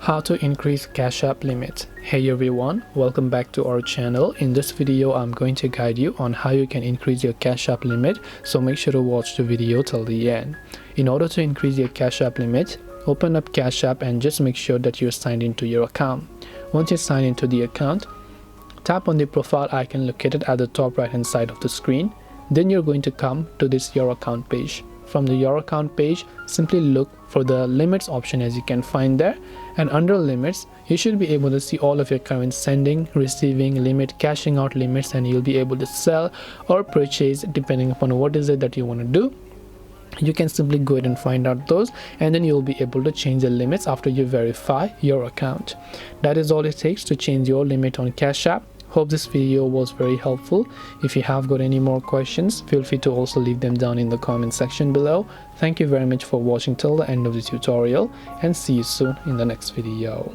How to increase Cash App limit. Hey everyone, welcome back to our channel. In this video I'm going to guide you on how you can increase your Cash App limit, so make sure to watch the video till the end. In order to increase your Cash App limit, open up Cash App and just make sure that you're signed into your account. Once you sign into the account, tap on the profile icon located at the top right hand side of the screen. Then you're going to come to this Your Account page. From the Your Account page, simply look for the limits option as you can find there, and under limits you should be able to see all of your current sending, receiving limit, cashing out limits, and you'll be able to sell or purchase depending upon what is it that you want to do. You can simply go ahead and find out those, and then you'll be able to change the limits after you verify your account. That is all it takes to change your limit on Cash App. Hope this video was very helpful. If you have got any more questions, feel free to also leave them down in the comment section below. Thank you very much for watching till the end of the tutorial, and see you soon in the next video.